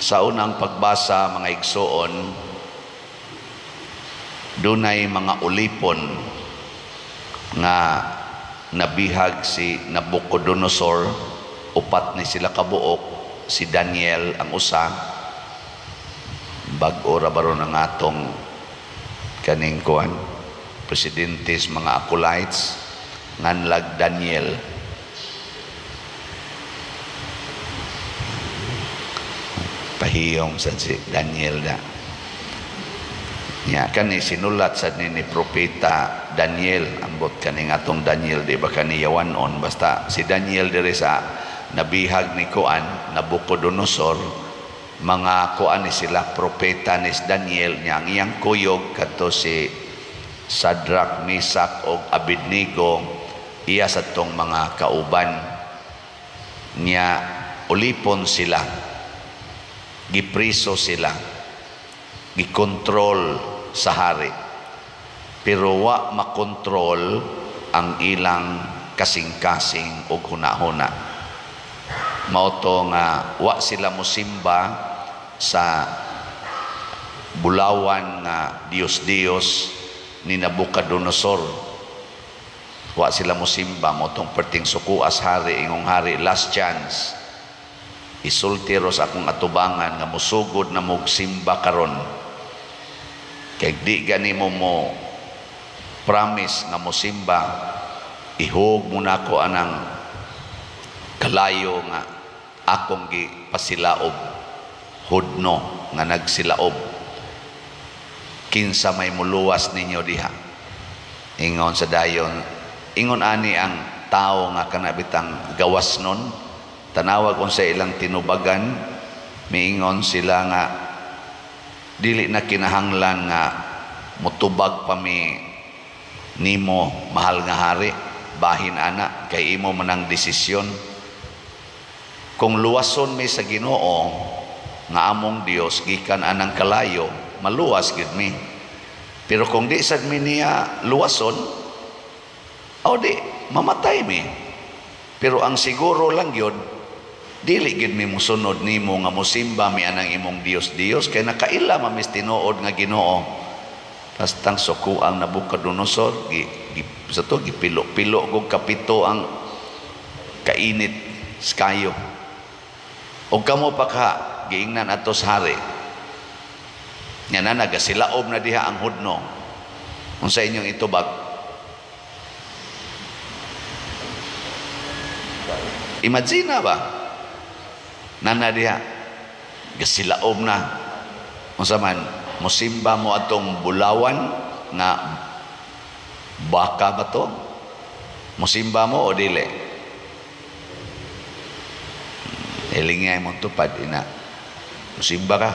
Sa unang pagbasa, mga igsoon, dunay mga ulipon nga nabihag si Nabucodonosor, upat ni sila kabuok, si Daniel ang usa, bag-o ra baron ang atong kaning kuan presidentes mga acolytes nganlag Daniel. Pahiyong sa si Daniel da. Ya kani sinulat sa ni propeta Daniel, ambot kaning atong Daniel di ba kani yawanon, basta si Daniel diri sa nabihag ni kuan Nabucodonosor, mga kuan ni sila propeta ni Daniel niya ang iyang kuyog kadto si Shadrach, Meshach og Abednego, iya sa tong mga kauban niya ulipon sila, gipriso sila, gikontrol sa hari, pero wa makontrol ang ilang kasing-kasing o hunahuna. Mao to nga wa sila mosimba sa bulawan nga Dios ni Nabucodonosor. Wa sila mosimba mo tong perting sukuas hari, ingong hari, last chance. Isultiro sa akong atubangan nga musugod na mogsimba karon. Kay di gani mo promise nga mosimba, ihog mo na ko anang kalayo nga akong gipasilaob, hudno nga nagsilaob, kinsa may muluwas ninyo diha. Ingon sa dayon, ingon ani ang tao nga kanabitang gawas nun, tanawag kung sa ilang tinubagan, miingon sila nga dili na kinahanglan nga mutubag pa mi nimo mahal nga hari, bahin ana kay imo manang desisyon. Kung luwason mi sa Ginoo nga among Dios gikan anang kalayo, maluwas gid mi. Pero kung di sad mi niya luwason, o di mamatay mi. Pero ang siguro lang yun, dili gid mi musunod nimo nga mosimba mi anang imong Dios kay nakaila mamis tinuod nga Ginoo. Bastang suko ang Nabucodonosor sa to gipilo-pilo kog kapito ang kainit skayo. O kamo pa ka giingnan atos hari nya na nagasilaob na diha ang hudno. Unsa inyong itubag? Imagine ba nana diha gasilaob na, unsa man mosimba mo atong bulawan nga baka ba to, mosimba mo o dili? Ilingay mo tupad ina mosimba ka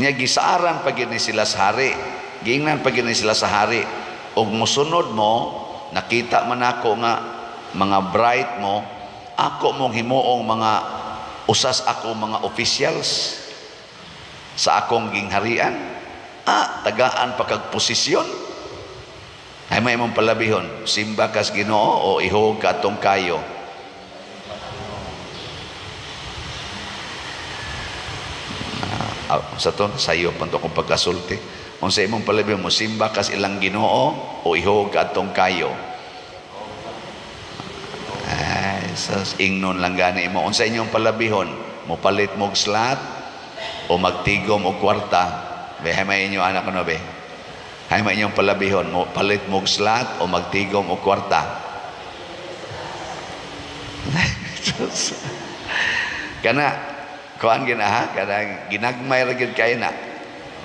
niya. Gisaaran pag ni sila sa hari, giingnan pag ni sila sa hari, og mosunod mo, nakita man ako nga mga bright mo, ako mong himuong mga usas ako mga officials sa akong gingharian, tagaan pa kag posisyon. Ay may mong palabihon, simba kas Ginoo o ihog ka atong kayo. Sa to sayo panto kong pagkasulti, kung sa imong palabihon mo simba kas ilang Ginoo o ihog ka atong kayo. Ay sas ingnon lang gani mo. Kung sa inyong palabihon mo palit mog slot o magtigom og kwarta, behay may inyo anak ko no be, hay may inyong palabihon mo palit mog slot o magtigom og kwarta. Kana kuan gina kana ginagmay ra gyud kay na.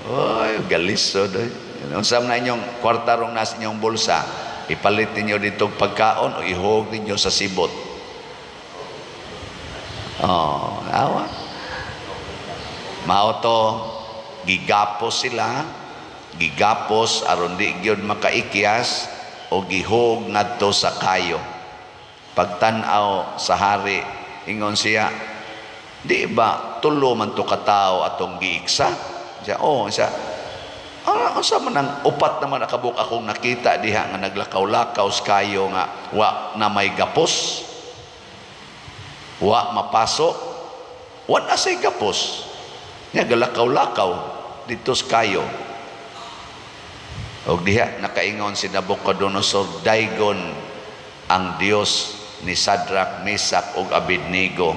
Oy galisod oy. Unsa man inyong kwarta rong nas inyong bulsa, ipalit ninyo dito pagkaon o ihog ninyo sa sibot. Awa. Mao to gigapos sila, gigapos aron di gyud makaikyas o gihog ngadto sa kayo. Pagtan-aw sa hari, ingon siya, di ba tulo man to katao atong giiksa? Siya, siya, sa manang upat naman nakabuk akong nakita diha nga naglakaw-lakaw sa kayo nga wa na may gapos. wa mapasok, wa na say gapos. Nya galakaw-lakaw dito sa kayo. Og diha nakaingon si Nabucodonosor, daygon ang Dios ni Sadrak, Mesak ug Abednego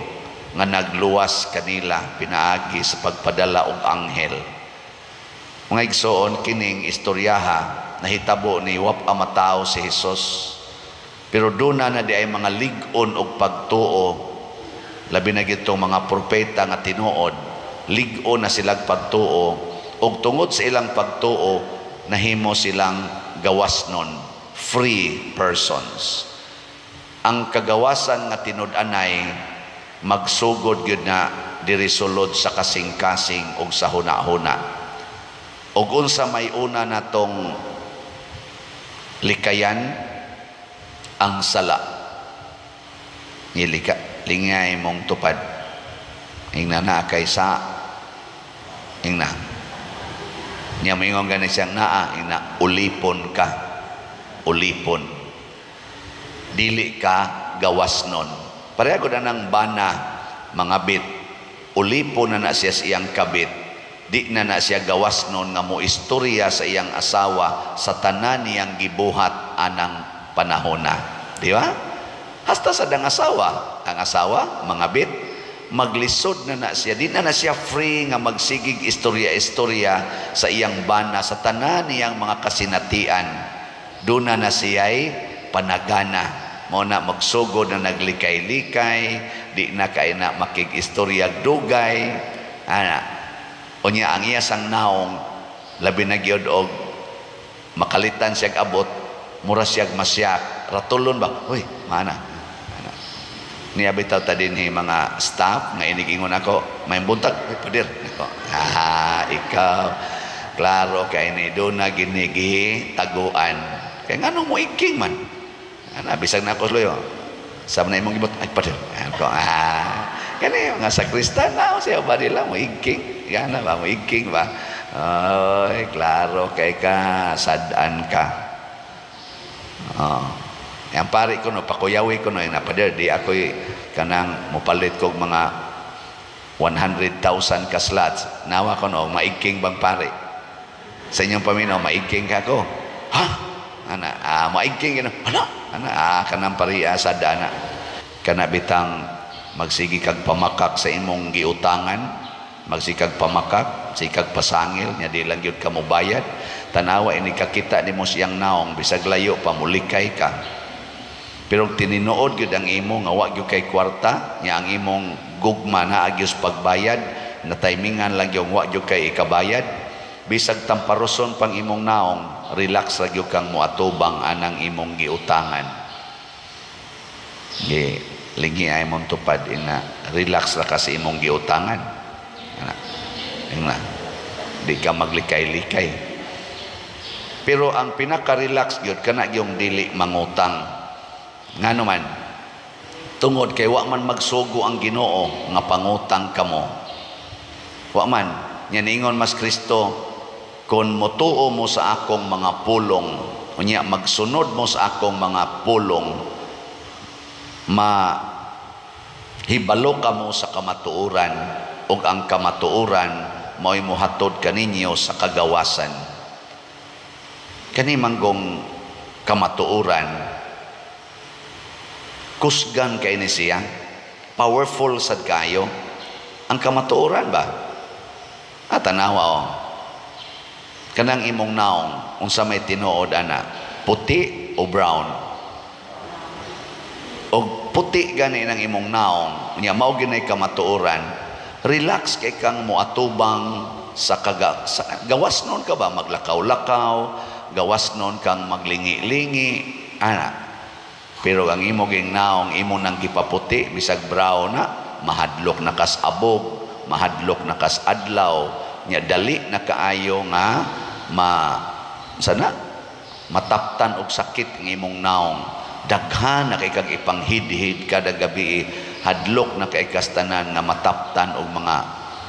nga nagluwas kanila pinaagi sa pagpadala og anghel. Mga igsoon, kining istoryaha nahitabo ni wapa matao si Hesus, pero duna na di ay mga lig-on og pagtuo, labi na gitong mga propeta nga tinuod, lig-on na silang pagtuo, og tungod sa ilang pagtuo nahimo silang gawasnon, free persons. Ang kagawasan nga tinud-anay magsugod gyud na diri sulod sa kasing-kasing og sa huna-huna. Og unsa may una natong likayan, ang sala. Lingay mong tupad. Ingna na kaysa ingna. Niya mingon gani siyang ingna ulipon ka. Ulipon. Dili ka gawasnon. Pareha ko na ng bana mga bit. Ulipon na siya siyang kabit. Di na siya gawasnon nga mo istorya sa iyang asawa sa tanan niyang gibuhat anang panahona. Di ba? Hasta sa dang asawa. Ang asawa, mga bit, maglisod na siya. Di na siya free nga magsigig istorya-istorya sa iyang bana, sa tanan niyang mga kasinatian. Doon na siya'y panagana. Mo na magsugod na naglikay-likay, di na kay na makig-istorya dugay. Unya ang iya sang naong, labi na gyud og makalitan siya abot, mura siya masyak. Ratulon ba? Uy, mana? Niya bitaw ta din mga staff nga inigingon ako, may buntag, padir. Ikaw, klaro kay ni doon na ginigi taguan. Kaya nga mo iking man. Bisag na ako loyo. Sabi na imong gibot, ay padir. Kani mga sakristan na siya ba nila mo iking. Yan na ba mo iking ba? Ay, klaro kay ka, sadan ka. Yang pari ko no, pakuyawi ko no, yung napader, di ako'y kanang mupalit ko mga 100,000 ka slots. Nawa ko no, maiking bang pari? Sa inyong paminaw, maiking ka ko. Ha? Maiking yun. Kanang pari, sadana. Kanabitang magsigi kag pamakak sa imong giutangan, magsikag pamakak, sikag pasangil, nya di lang yun ka mo bayad. Tanawa, ini kakita ni mo siyang naong, bisag layo, pamulikay ka. Pero tininood yun ang imo nga wag yun kay kwarta, nya ang imong gugma na agyos pagbayad, na timingan lang yung wag yun kay ikabayad, bisag tamparoson pang imong naong, relax lang yun kang muatubang anang imong giutangan. Lingi ay mong tupad ina, relax lang kasi imong giutangan. Di ka maglikay-likay. Pero ang pinaka-relax yun, kana yung dili mangutang. Nga naman, tungod kay wa man magsugo ang Ginoo nga pangutang kamo. Wa man, niningon mas Kristo, kung mutuo mo sa akong mga pulong, unya magsunod mo sa akong mga pulong, mahibalo ka mo sa kamatuoran, ug ang kamatuoran mo'y muhatod kaninyo sa kagawasan. Kani manggong kamatuoran, kusgan kay ni siya, powerful sad kayo. Ang kamatuoran ba? Tanawa kanang imong naong, unsa may tinuod ana, puti o brown? O puti gani ng imong naong, nya mao ginay kamatuoran, relax kay kang moatubang sa gawas nun ka ba, maglakaw-lakaw, gawas nun kang maglingi-lingi, pero ang imo ging naong, imo nang gipaputi, bisag brown na, mahadlok na kas abog, mahadlok na kas adlaw, nya dali na kaayo nga mataptan og sakit ng imong naong. Daghan na kay kag ipanghid-hid kada gabi, hadlok na kay kastanan nga mataptan og mga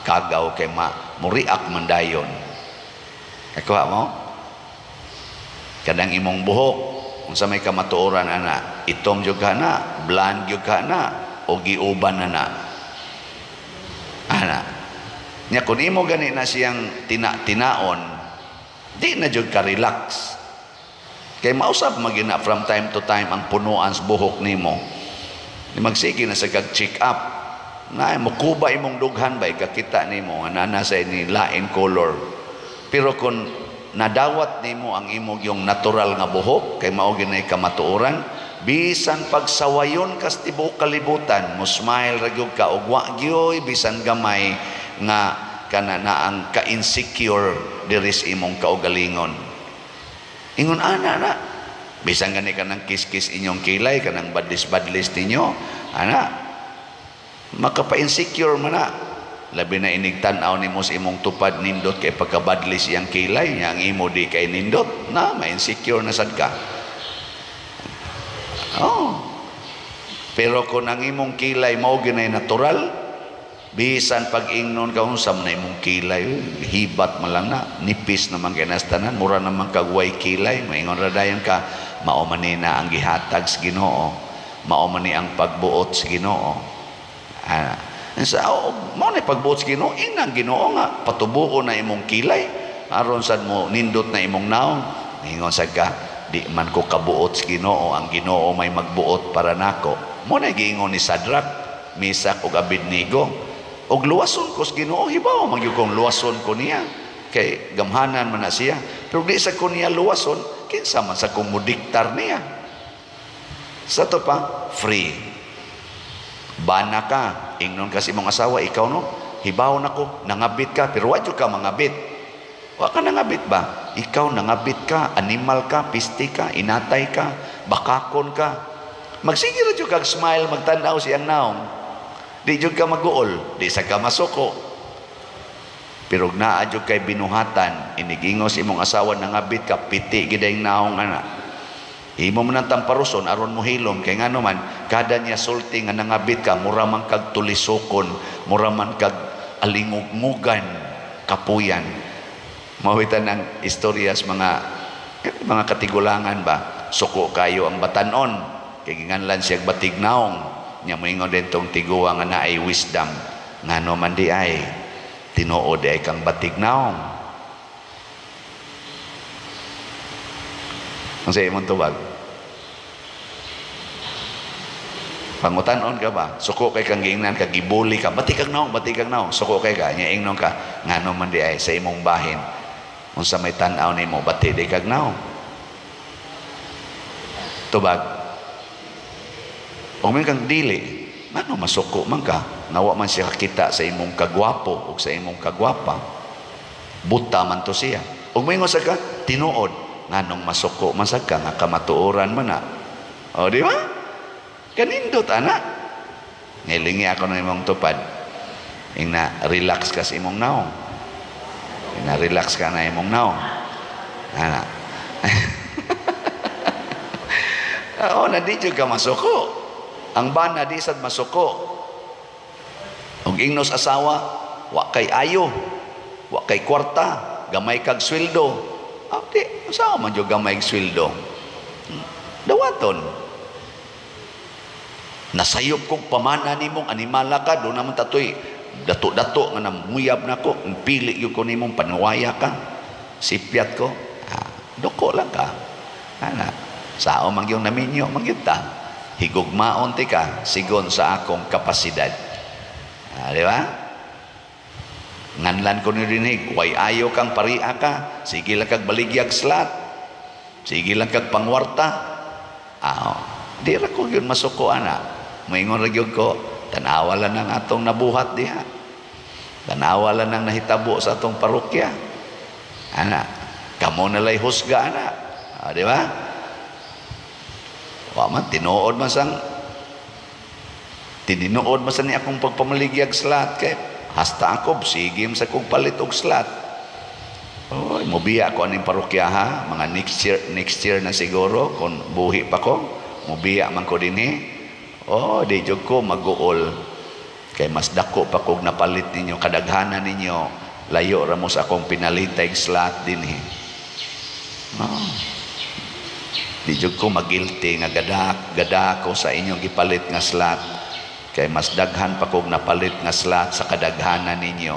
kagaw kay muriak mandayon. Kakuha mo? Kadang imong buhok, kung sa may kamatuoran ana, itom yung ka na, bland yung ka na, o giuban na. Ana. Nya kun imo gani na siyang tinaon, di na jud ka relax. Kay mausap magina from time to time ang punuan sa buhok nimo. Ni magsige na sa kag-check up. Na mo kuba imong dughan bay kakita nimo nga nana sa ini lain color. Pero kung nadawat nimo ang imong yung natural nga buhok kay mao ginay kamatuoran, bisan pagsawayon kas tibuok kalibutan, mo smile ra gyud ka ug wa gyoy bisan gamay nga kana na ang ka-insecure diri sa imong kaugalingon. Ingon ana na bisan gani kanang kiss-kiss inyong kilay kanang badlis-badlis ninyo ana makapa-insecure man na labi na inigtan-aw nimo sa imong tupad nindot kay pagkabadlis iyang kilay nya ang imo di kay nindot na ma-insecure na sad ka. Pero kung ang imong kilay mao ginay natural, bisan pag-ingnon ka unsa man imong kilay, hibat man lang na, nipis naman kinastanan, mura naman kagway kilay, maingon ra dayon ka, mao man ni na ang gihatag sa Ginoo, mao man ni ang pagbuot sa Ginoo. Mao ni pagbuot sa Ginoo, inang Ginoo nga patubuo na imong kilay, aron sad mo nindot na imong naong, ingon sad ka, di man ko kabuot sa Ginoo, ang Ginoo may magbuot para nako. Mo na giingon ni Sadrak, Misak ug Abednego. Og luwason ko sa Ginoo, hibaw magyud kong luwason ko niya kay gamhanan man na siya. Pero di sa ko niya luwason, kinsa man sa kong mudiktar niya. Sa to pa, free. Bana ka, ingnon kasi mong asawa, ikaw no, hibaw na ko, nangabit ka, pero wadyo ka mangabit. Wa ka nangabit ba? Ikaw nangabit ka, animal ka, pisti ka, inatay ka, bakakon ka. Magsige ra jud kag smile, magtanaw siyang naong. Di jud ka maguol, di sa ka masuko. Pero naa jud kay binuhatan, inigingos imong asawa nangabit ka, piti gid ang naong ana. Imo man ang tamparuson aron mo hilom kay ngano man kada niya sulti nga nangabit ka, mura man kag tulisokon, mura man kag alingugmugan, kapuyan. Mawitan ng istoryas mga katigulangan ba, suko kayo ang batanon, kay ginganlan siya batig naong. Nya moingon din tong tiguwa nga naay wisdom ngano man di ay tinuod ay kang batig naong. Ang sa imong tubag pangutanon ka ba, suko kay kang giingnan ka, gibuli ka, batig kang naong, suko kay ka, nya ingnon ka ngano man di ay sa imong bahin unsa may tan-aw nimo, bati di kag naong. Tubag o may kang dili, ano masuko man ka, nawa man siya kakita sa imong kagwapo o sa imong kagwapa, buta man to siya. O may nga ka, tinuod, nganong masuko man sa ka, nga kamatuoran man na. O di ba? Kanindot, anak. Nilingi ako ng imong tupad. Ing relax ka sa imong naong. Relax ka na imong naong. Anak. O, na di ka masuko. Ang bana di sad masuko. Og ingnos asawa, wa kay ayo, wa kay kwarta, gamay kag sweldo. Di, asawa man jud gamay kag sweldo. Dawaton. Nasayop kog pamana nimong animala ka, do naman tatoy dato-dato nga namuyab nako, pili gyud ko nimong panuwaya ka. Sipyat ko. Doko lang ka. Ana, sao man gyud naminyo man gyud ta. Higugmaon ti ka sigon sa akong kapasidad. Di ba? Nganlan ko nirinig, way ayo kang paria ka, sige lang kag baligyag slat, sige lang kag pangwarta. Di ra ko yun masuko ana. Maingon ra gyud ko, tanawa lang ang atong nabuhat diha. Tanawa lang ang nahitabo sa atong parokya. Ana, kamo na lay husga ana. Di ba? Man, tinuod man ni akong pagpamaligyag slat kay hasta ako sige sa kong palit og slat. Mubiya ko aning parokya ha, mga next year na siguro kung buhi pa ko, mubiya man ko dinhi. Di jud ko maguol kay mas dako pa kog napalit ninyo, kadaghanan ninyo layo ra mo sa akong pinalitay slat dinhi. Di jud ko magilty nga gada ko sa inyong gipalit nga slat Kay mas daghan pa kog napalit nga slot sa kadaghanan ninyo.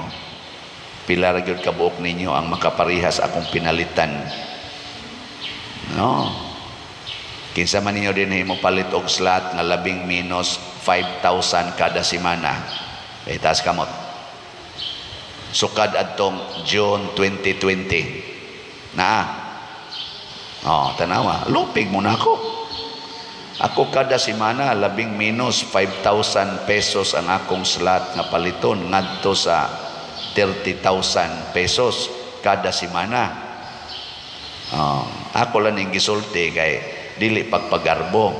Pila ra gyud kabuok ninyo ang makaparihas akong pinalitan. No. Kinsa man ninyo din mo palit og slot nga labing minus 5,000 kada semana. Kay taas kamot. Sukad adtong June 2020. Tanawa. Lupig mo na ako. Ako kada semana labing minus 5,000 pesos ang akong slot nga paliton ngadto sa 30,000 pesos kada semana. Ako lang ning gisulti kay dili pagpagarbo,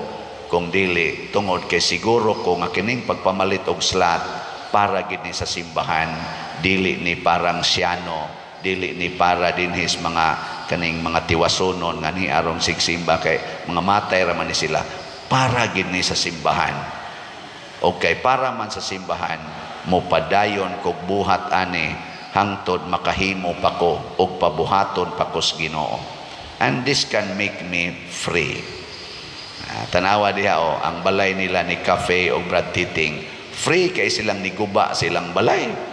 kung dili tungod kay siguro ko nga kining pagpamalit og slot para gid ni sa simbahan, dili ni parang siyano, dili ni para dinhis mga kaning mga tiwasonon nga ni aron sigsimba kay mga matay ra man ni sila. Para gid ni sa simbahan. Okay, para man sa simbahan, mo padayon kog buhat ani hangtod makahimo pa ko og pabuhaton pa ko sa Ginoo. And this can make me free. Tanawa diha ang balay nila ni Cafe o Brad Titing. Free kay silang niguba silang balay.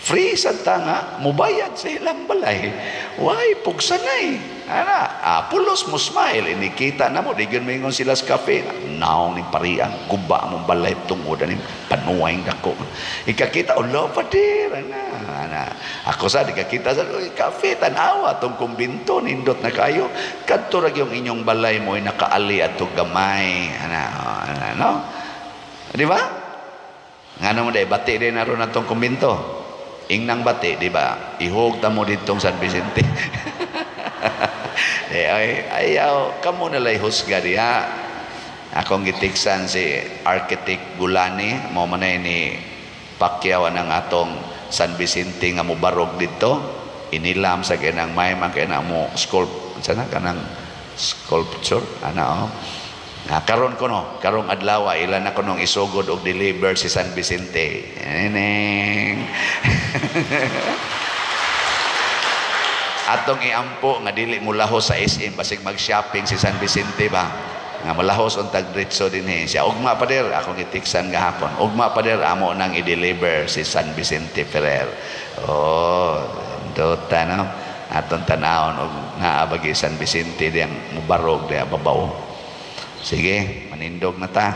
Free sa tanga, mubayad sa ilang balay. Why, pugsanay. Pulos mo smile. Inikita na mo, digyan mo ingon sila sa cafe. Naong ni pariang, guba mong balay tungod. Panuwang dako. Ikakita, ulo pa dir. Ako sa, ikakita sa cafe, tanawa, itong kumbinto, nindot na kayo. Kadturag yung inyong balay mo, nakaali at gamay. No? Di ba? Nga naman day, bati din na ron itong kumbinto. Ingnang bati, di ba? Ihog ta mo ditong San Vicente. Ayaw, kamo nalay husga diha. Akong gitiksan si Architect Gulani, mo manay ni Pacquiao ng atong San Vicente nga mubarog dito. Inilam sa kanang may man kana mo sculpture, karon ko no, karong adlaw ilan na ko nung isugod og deliver si San Vicente. Atong iampo nga dili mulahos sa SM basig mag-shopping si San Vicente ba. Nga malahos untag diretso dinhi siya. Ugma pa der akong gitiksan gahapon. Ugma pa der amo nang i-deliver si San Vicente Ferrer. Dota no. Atong tanawon og naabagi San Vicente diyang mubarog diya babaw. Sige, manindog na ta.